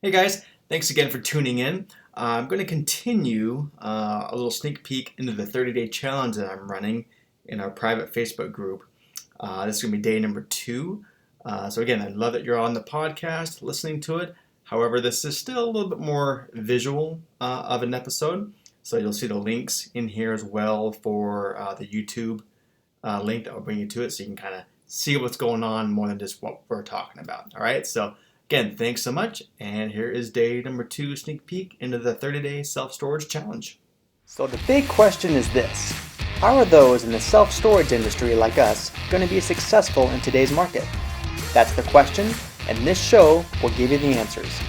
Hey guys, thanks again for tuning in. I'm going to continue a little sneak peek into the 30-day challenge that I'm running in our private Facebook group. This is going to be day number 2. So again, I love that you're on the podcast listening to it. However, this is still a little bit more visual of an episode. So you'll see the links in here as well for the YouTube link that will bring you to it so you can kind of see what's going on more than just what we're talking about. All right, so again, thanks so much. And here is day number 2 sneak peek into the 30-day self-storage challenge. So the big question is this: how are those in the self-storage industry like us going to be successful in today's market? That's the question, and this show will give you the answers.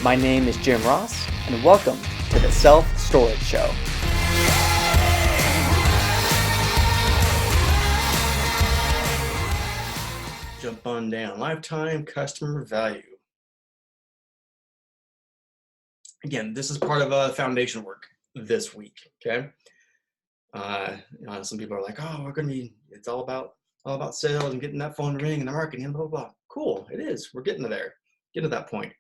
My name is Jim Ross, and welcome to the Self-Storage Show. Jump on down. Lifetime customer value. Again, this is part of foundation work this week. Okay. Some people are like, "Oh, it's all about sales and getting that phone ring and the marketing and blah blah blah." Cool, it is. We're getting to there, getting to that point.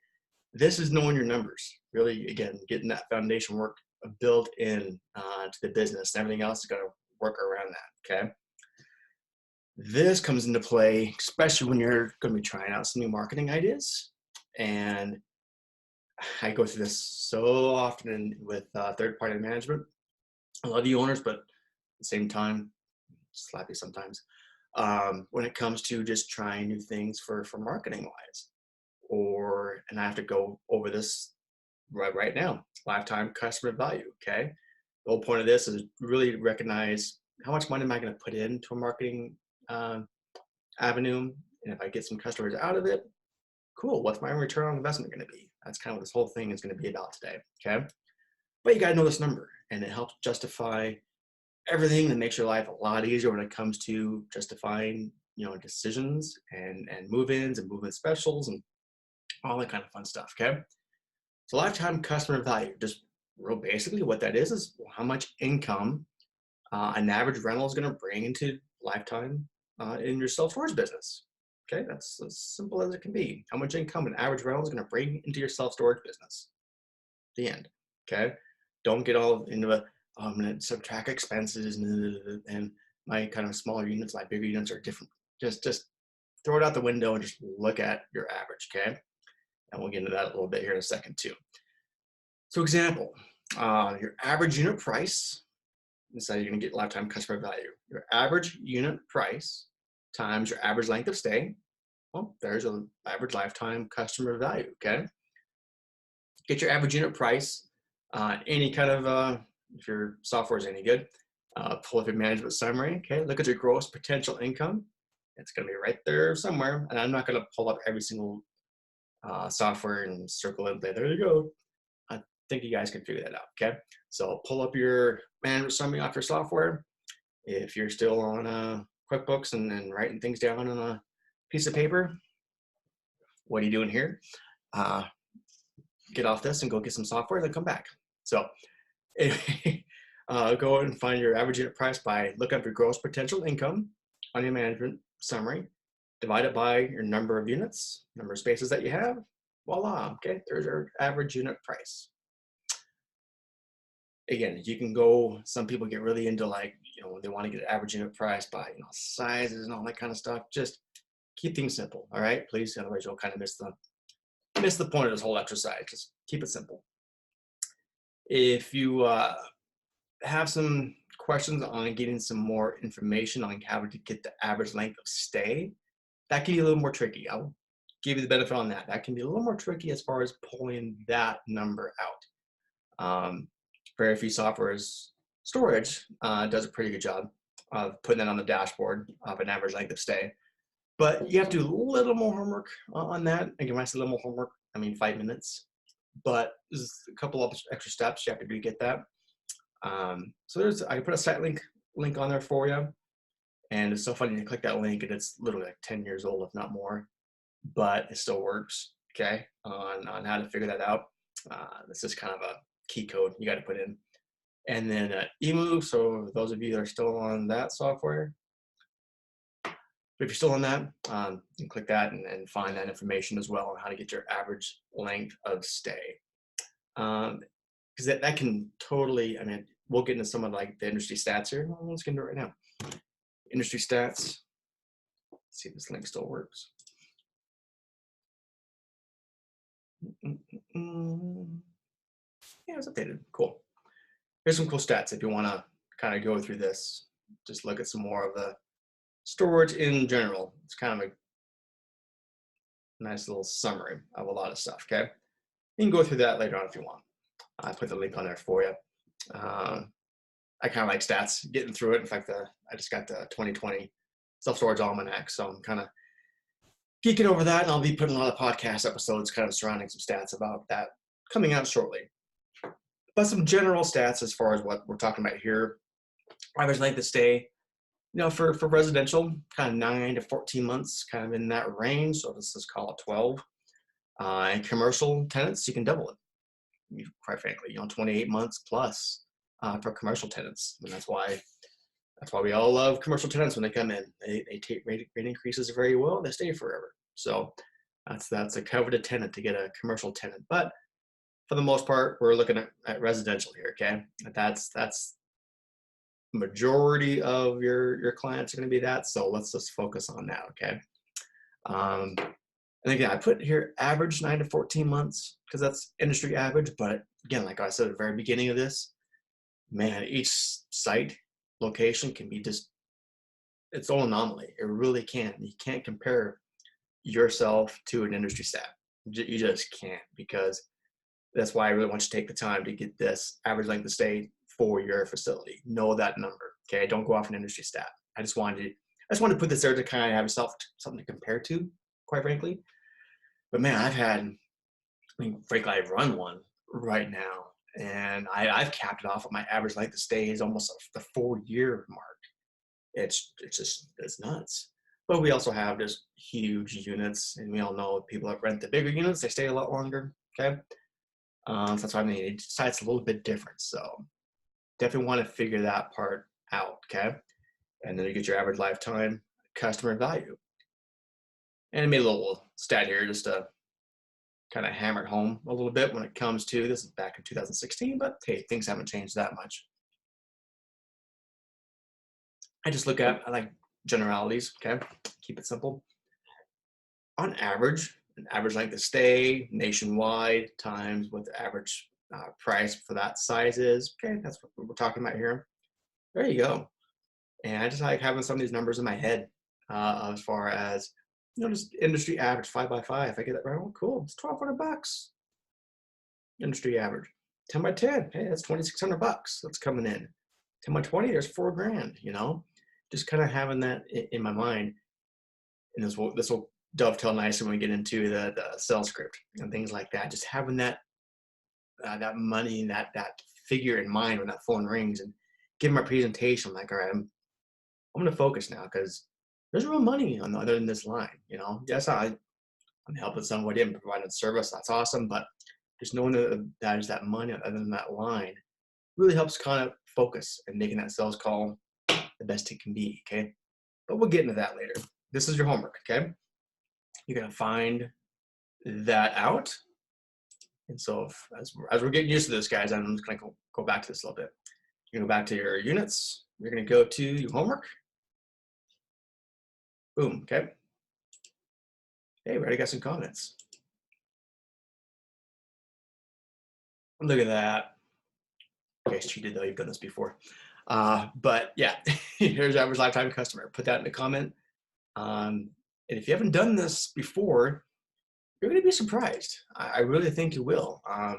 This is knowing your numbers. Really, again, getting that foundation work built in to the business. Everything else is going to work around that. Okay. This comes into play, especially when you're going to be trying out some new marketing ideas. And I go through this so often with third-party management. I love you owners, but at the same time, slappy sometimes. When it comes to just trying new things for marketing wise, and I have to go over this right now. Lifetime customer value. Okay, the whole point of this is really recognize how much money am I going to put into a marketing um, avenue, and if I get some customers out of it, cool. What's my return on investment going to be? That's kind of what this whole thing is going to be about today. Okay, but you got to know this number, and it helps justify everything that makes your life a lot easier when it comes to justifying, decisions and move-ins and move-in specials and all that kind of fun stuff. Okay, so lifetime customer value, just real basically what that is how much income an average rental is going to bring into lifetime in your self-storage business. Okay, that's as simple as it can be. How much income an average rental is going to bring into your self-storage business. The end. Okay, don't get all into I'm going to subtract expenses and my kind of smaller units, like bigger units, are different. Just throw it out the window and just look at your average. Okay, and we'll get into that a little bit here in a second too. So, example, your average unit price. This is how you're going to get lifetime customer value. Your average unit price times your average length of stay. Well, there's an average lifetime customer value. Okay, get your average unit price. Any kind of if your software is any good, pull up your management summary. Okay, look at your gross potential income. It's going to be right there somewhere. And I'm not going to pull up every single software and circle it. There you go. I think you guys can figure that out. Okay, so pull up your management summary off your software. If you're still on QuickBooks and writing things down on a piece of paper, what are you doing here? Get off this and go get some software, then come back. So go and find your average unit price by looking up your gross potential income on your management summary, divide it by your number of units, number of spaces that you have. Voila, okay, there's your average unit price. Again, you can go, some people get really into they want to get an average unit price by, sizes and all that kind of stuff. Just keep things simple, all right? Please, otherwise you'll kind of miss the point of this whole exercise. Just keep it simple. If you have some questions on getting some more information on how to get the average length of stay, that can be a little more tricky. I'll give you the benefit on that. That can be a little more tricky as far as pulling that number out. Very few softwares, storage does a pretty good job of putting that on the dashboard of an average length of stay. But you have to do a little more homework on that. Again, when I say a little more homework, I mean 5 minutes. But there's a couple of extra steps you have to do to get that. So I put a site link on there for you. And it's so funny, you click that link and it's literally like 10 years old, if not more, but it still works. Okay, on how to figure that out. This is kind of a key code you got to put in. And then eMove, so those of you that are still on that software, But if you're still on that, you can click that and find that information as well on how to get your average length of stay. Because that can totally, I mean, we'll get into some of like the industry stats here. Well, let's get into it right now. Industry stats. Let's see if this link still works. Yeah, it's updated. Cool. Here's some cool stats if you want to kind of go through this. Just look at some more of the storage in general. It's kind of a nice little summary of a lot of stuff. Okay. You can go through that later on if you want. I put the link on there for you. I kind of like stats, getting through it. In fact, I just got the 2020 self-storage almanac, so I'm kind of geeking over that, and I'll be putting a lot of podcast episodes kind of surrounding some stats about that coming out shortly. But some general stats as far as what we're talking about here. Average length of stay, for residential, kind of 9 to 14 months, kind of in that range. So let's just call it 12. And commercial tenants, you can double it. Quite frankly, 28 months plus for commercial tenants, and that's why we all love commercial tenants when they come in. They take rate increases very well. They stay forever. So that's a coveted tenant to get a commercial tenant. But for the most part, we're looking at residential here. Okay, that's majority of your clients are going to be that. So let's just focus on that. Okay. And again, I put here average 9 to 14 months because that's industry average. But again, like I said at the very beginning of this, man, each site location can be just its own anomaly. It really can. You can't compare yourself to an industry stat. You just can't, because that's why I really want you to take the time to get this average length of stay for your facility. Know that number. Okay, don't go off an industry stat. I just wanted to put this there to kind of have yourself something to compare to, quite frankly. But man, frankly, I run one right now, and I've capped it off at my average length of stay is almost the 4-year mark. It's nuts. But we also have just huge units, and we all know people that rent the bigger units, they stay a lot longer. Okay, so that's why each site's a little bit different. So definitely want to figure that part out. Okay, and then you get your average lifetime customer value. And I made a little stat here just to kind of hammer it home a little bit when it comes to this is back in 2016, but hey, things haven't changed that much. I like generalities. Okay, keep it simple. On average, an average length of stay nationwide times what the average price for that size is. Okay, that's what we're talking about here. There you go. And I just like having some of these numbers in my head as far as just industry average 5x5. If I get that right, oh, cool. It's $1,200. Industry average. 10 by 10. Hey, that's $2,600. That's coming in. 10 by 20. There's $4,000. Just kind of having that in my mind, and this will dovetail nicely when we get into the sales script and things like that. Just having that money and that figure in mind when that phone rings and give my presentation. I'm like, all right, I'm going to focus now because there's real money on the other than this line. Yes, I'm helping somebody and providing service. That's awesome, but just knowing that there's that money other than that line really helps kind of focus and making that sales call the best it can be. Okay, but we'll get into that later. This is your homework. Okay, you're gonna find that out. And so as we're getting used to this, guys, I'm just gonna go back to this a little bit. You're gonna go back to your units. You're gonna go to your homework. Boom. Okay. Hey, we already got some comments. Look at that. You guys cheated though. You've done this before. But yeah, here's average lifetime customer. Put that in the comment. And if you haven't done this before, you're going to be surprised. I really think you will. A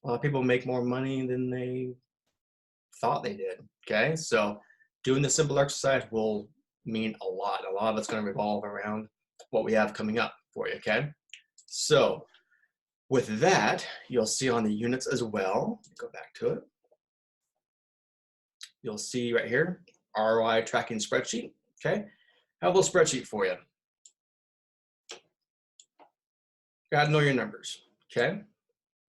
lot of people make more money than they thought they did. Okay, so doing the simple exercise will mean a lot. A lot of it's going to revolve around what we have coming up for you. Okay, so with that, you'll see on the units as well. Go back to it. You'll see right here, ROI tracking spreadsheet. Okay, I have a little spreadsheet for you. Gotta know your numbers. Okay,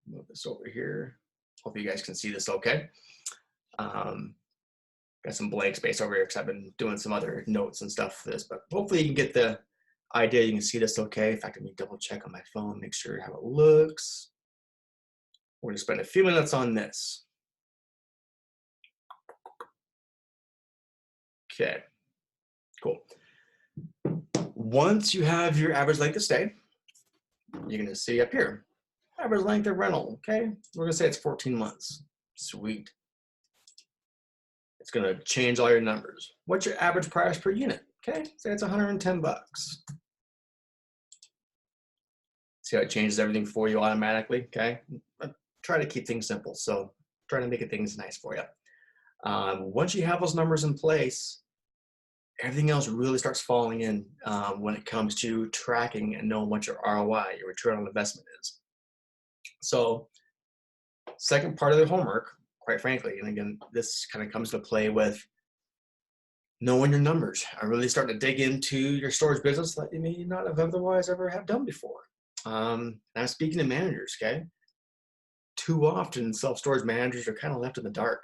move this over here. Hope you guys can see this okay. Got some blank space over here because I've been doing some other notes and stuff for this, but hopefully you can get the idea. You can see this okay. In fact, let me double check on my phone, make sure how it looks. We're gonna spend a few minutes on this. Okay, cool. Once you have your average length of stay, you're gonna see up here, average length of rental, okay? We're gonna say it's 14 months. Sweet. It's gonna change all your numbers. What's your average price per unit? Okay, say it's 110 bucks. See how it changes everything for you automatically, okay? I try to keep things simple, so try to make it things nice for you. Once you have those numbers in place, everything else really starts falling in when it comes to tracking and knowing what your ROI, your return on investment is. So, second part of the homework, quite frankly, and again, this kind of comes to play with knowing your numbers. I really start to dig into your storage business that you may not have otherwise ever have done before. I'm speaking to managers, okay? Too often, self-storage managers are kind of left in the dark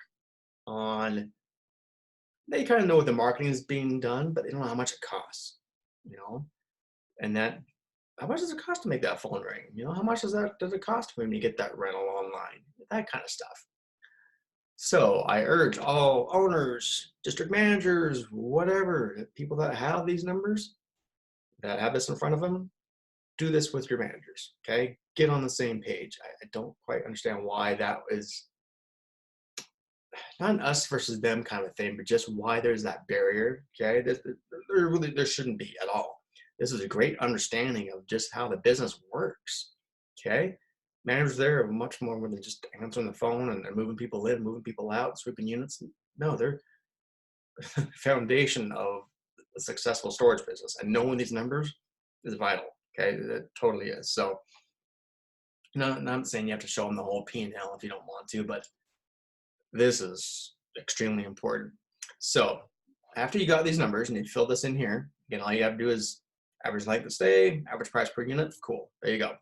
on, they kind of know what the marketing is being done, but they don't know how much it costs, you know? And that, how much does it cost to make that phone ring? You know, how much does it cost when you get that rental online? That kind of stuff. So I urge all owners, district managers, whatever, people that have these numbers, that have this in front of them, do this with your managers, okay? Get on the same page. I don't quite understand why that is not an us versus them kind of thing, but just why there's that barrier, okay? There shouldn't be at all. This is a great understanding of just how the business works, okay? Managers there are much more than just answering the phone and they're moving people in, moving people out, sweeping units. No, they're foundation of a successful storage business. And knowing these numbers is vital, okay? It totally is. So, I'm saying you have to show them the whole P&L if you don't want to, but this is extremely important. So after you got these numbers and you fill this in here, again, all you have to do is average length of stay, average price per unit. Cool. There you go.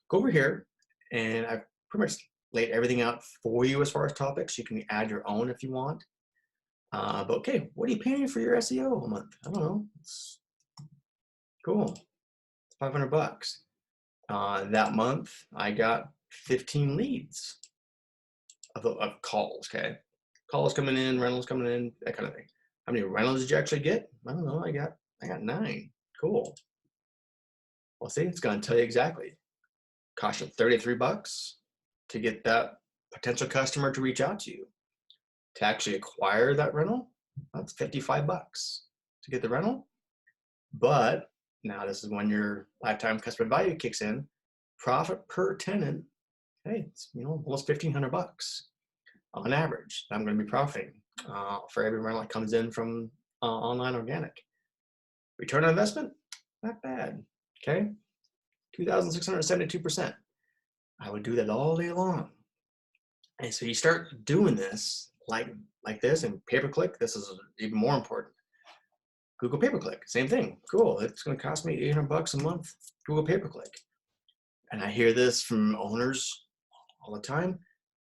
Go over here, and I've pretty much laid everything out for you as far as topics. You can add your own if you want. But okay, what are you paying for your SEO a month? I don't know. It's cool. It's 500 bucks. That month, I got 15 leads of calls, okay? Calls coming in, rentals coming in, that kind of thing. How many rentals did you actually get? I don't know. I got 9. Cool. Well, see, it's going to tell you exactly. Cost you 33 bucks to get that potential customer to reach out to you. To actually acquire that rental, that's 55 bucks to get the rental. But now this is when your lifetime customer value kicks in. Profit per tenant, hey, it's almost 1,500 bucks on average. I'm going to be profiting for every rental that comes in from online organic. Return on investment, not bad. Okay, 2,672%. I would do that all day long. And so you start doing this like this, and pay-per-click. This is even more important. Google pay-per-click, same thing. Cool. It's going to cost me 800 bucks a month. Google pay-per-click. And I hear this from owners all the time.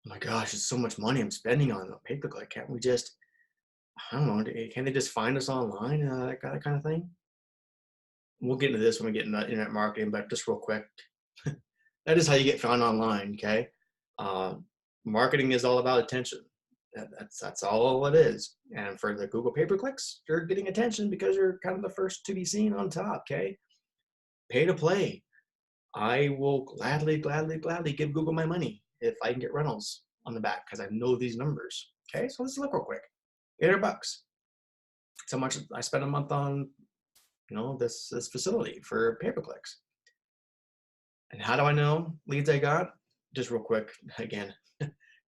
Oh my gosh, it's so much money I'm spending on the pay-per-click. Can't we just, I don't know, can't they just find us online, that kind of thing? We'll get into this when we get into internet marketing, but just real quick, that is how you get found online, okay? Marketing is all about attention. That's all it is. And for the Google pay-per-clicks, you're getting attention because you're kind of the first to be seen on top, okay? Pay to play. I will gladly give Google my money if I can get rentals on the back because I know these numbers. Okay, so let's look real quick. 800 bucks. That's how much I spend a month on, this facility for pay-per-clicks. And how do I know leads I got? Just real quick, again,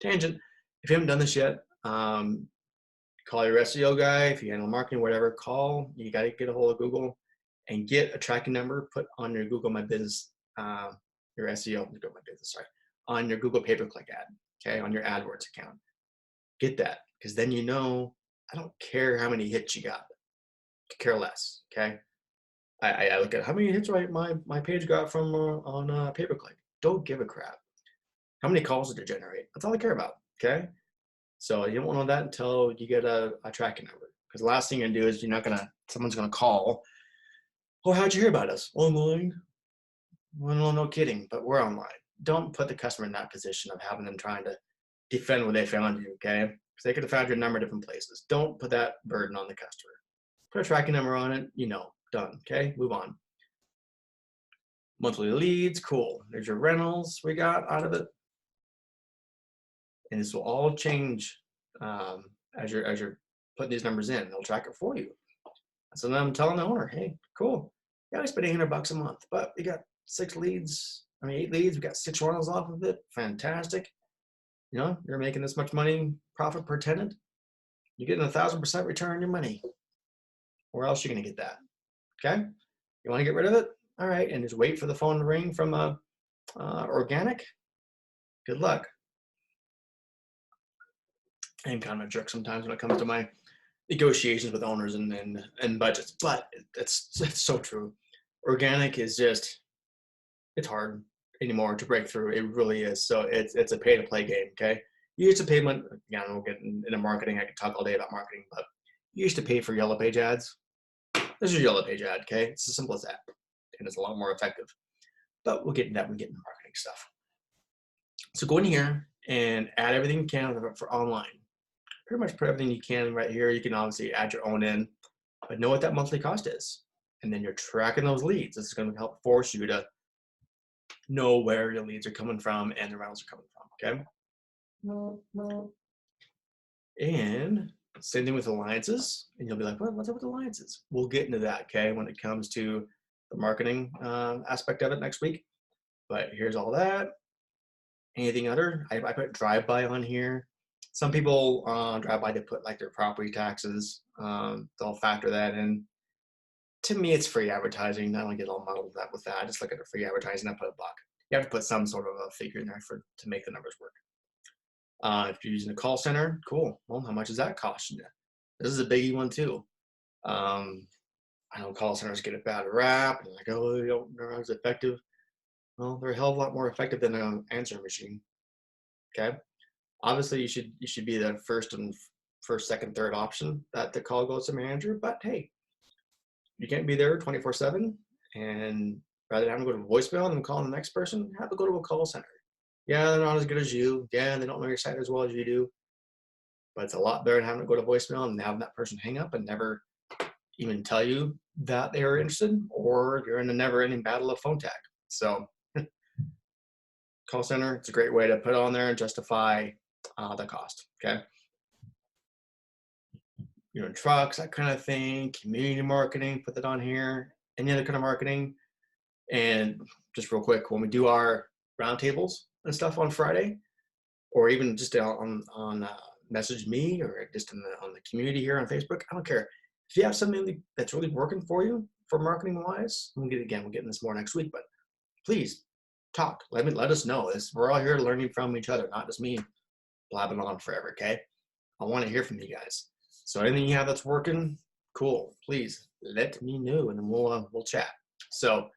tangent. If you haven't done this yet, call your SEO guy. If you handle marketing, whatever, call. You got to get a hold of Google and get a tracking number put on your Google My Business, your SEO, Google My Business, sorry, on your Google pay-per-click ad, okay, on your AdWords account. Get that, because then I don't care how many hits you got. I care less, okay? I look at how many hits my page got from on pay-per-click. Don't give a crap. How many calls did it generate? That's all I care about, okay? So you don't want to know that until you get a tracking number. Because the last thing you're gonna do is someone's gonna call. Oh, how'd you hear about us? Online. Well, no kidding, but we're online. Don't put the customer in that position of having them trying to defend where they found you, okay? Because they could have found your number different places. Don't put that burden on the customer. Put a tracking number on it, done, okay? Move on. Monthly leads, cool. There's your rentals we got out of it. And this will all change as you're putting these numbers in. They'll track it for you. So then I'm telling the owner, hey, cool. Yeah, we spent $800 a month, but we got 8 leads. We got 6 rentals off of it. Fantastic. You're making this much money, profit per tenant. You're getting 1,000% return on your money. Where else are you going to get that? Okay. You want to get rid of it? All right. And just wait for the phone to ring from organic. Good luck. I'm kind of a jerk sometimes when it comes to my negotiations with owners and budgets, but it's so true. Organic is just, it's hard anymore to break through. It really is. So it's a pay to play game. Okay. You used to pay again, we'll get into marketing. I could talk all day about marketing, but you used to pay for yellow page ads. This is your yellow page ad. Okay. It's as simple as that. And it's a lot more effective, but we'll get into that when we get into marketing stuff. So go in here and add everything you can for online. Pretty much put everything you can right here. You can obviously add your own in, but know what that monthly cost is. And then you're tracking those leads. This is going to help force you to know where your leads are coming from and the rentals are coming from, okay? And same thing with alliances. And you'll be like, what's up with alliances? We'll get into that, okay, when it comes to the marketing aspect of it next week. But here's all that. Anything other? I put drive-by on here. Some people drive-by to put like their property taxes. They'll factor that in. To me, it's free advertising. I don't get all muddled up with that. I just look at the free advertising. I put $1. You have to put some sort of a figure in there to make the numbers work. If you're using a call center, cool. Well, how much is that costing you? This is a biggie one too. I know call centers get a bad rap. And like, oh, they don't know as effective. Well, they're a hell of a lot more effective than an answering machine. Okay. Obviously, you should be the first, second, third option that the call goes to manager. But hey, you can't be there 24/7, and rather than having to go to voicemail and calling the next person, have to go to a call center. Yeah, they're not as good as you. Yeah, they don't know your site as well as you do. But it's a lot better than having to go to voicemail and having that person hang up and never even tell you that they are interested, or you're in a never-ending battle of phone tag. So, call center, it's a great way to put on there and justify the cost. Okay. Trucks, that kind of thing, community marketing, put that on here, any other kind of marketing. And just real quick, when we do our roundtables and stuff on Friday, or even just on message me or just on the community here on Facebook, I don't care. If you have something that's really working for you for marketing wise, we'll get into this more next week, but please talk. Let us know. We're all here learning from each other, not just me blabbing on forever. Okay. I want to hear from you guys. So anything you have that's working, cool. Please let me know, and then we'll chat. So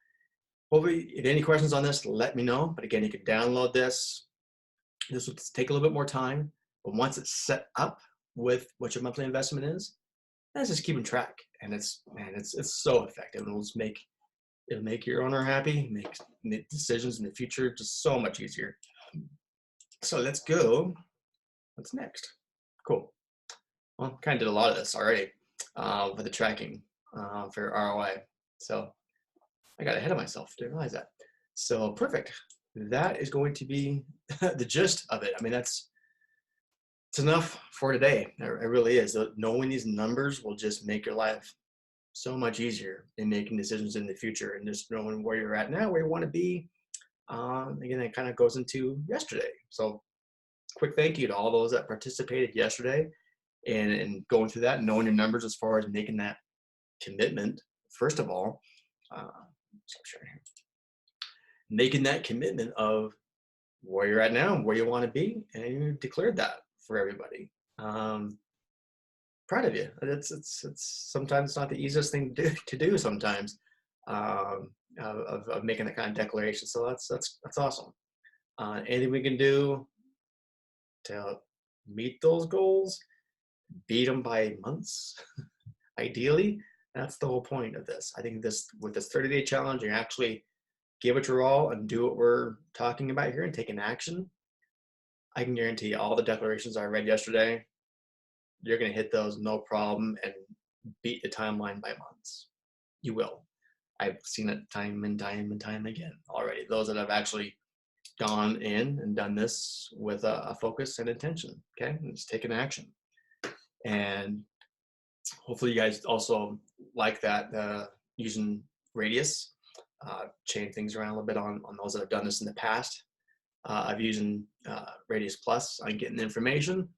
hopefully, if any questions on this, let me know. But again, you can download this. This will take a little bit more time, but once it's set up with what your monthly investment is, that's just keeping track. And it's so effective. It'll make your owner happy, make decisions in the future just so much easier. So let's go. What's next? Cool. Well, kind of did a lot of this already with the tracking for ROI. So I got ahead of myself. Didn't realize that. So perfect. That is going to be the gist of it. I mean, it's enough for today. It really is. Knowing these numbers will just make your life so much easier in making decisions in the future, and just knowing where you're at now, where you want to be. Again, it kind of goes into yesterday. So quick thank you to all those that participated yesterday and going through that, knowing your numbers as far as making that commitment. First of all, stop sharing here. Making that commitment of where you're at now, where you want to be, and you declared that for everybody. Proud of you. It's sometimes it's not the easiest thing to do sometimes, of making that kind of declaration. So that's awesome. Anything we can do to meet those goals, beat them by months, ideally. That's the whole point of this. I think with this 30-day challenge, you actually give it your all and do what we're talking about here and take an action. I can guarantee you all the declarations I read yesterday, you're going to hit those no problem and beat the timeline by months. You will. I've seen it time and time and time again already. Those that have actually gone in and done this with a focus and intention, okay? And just taken action. And hopefully you guys also like that using Radius. Change things around a little bit on those that have done this in the past. I've using Radius Plus on getting the information.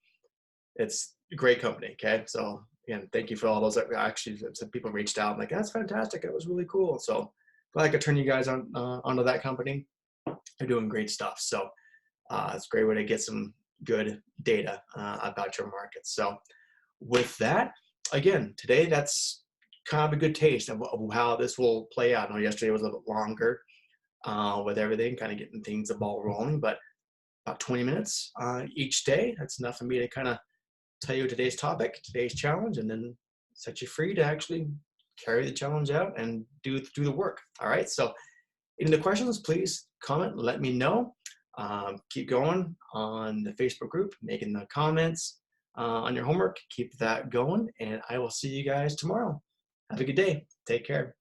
It's a great company, okay? So again, thank you for all those that actually, some people reached out like, that's fantastic, that was really cool. So glad I could turn you guys onto that company. They're doing great stuff. So it's a great way to get some good data about your market. So with that, again, today, that's kind of a good taste of how this will play out. I know yesterday was a little bit longer with everything, kind of getting things, the ball rolling, but about 20 minutes each day. That's enough for me to kind of tell you today's topic, today's challenge, and then set you free to actually carry the challenge out and do the work. All right. So any questions, please comment, let me know. Keep going on the Facebook group, making the comments on your homework. Keep that going, and I will see you guys tomorrow. Have a good day. Take care.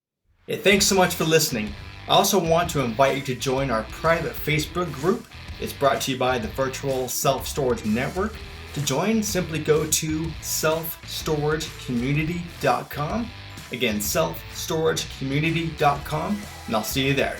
Hey, thanks so much for listening. I also want to invite you to join our private Facebook group. It's brought to you by the Virtual Self-Storage Network. To join, simply go to selfstoragecommunity.com. Again, selfstoragecommunity.com, and I'll see you there.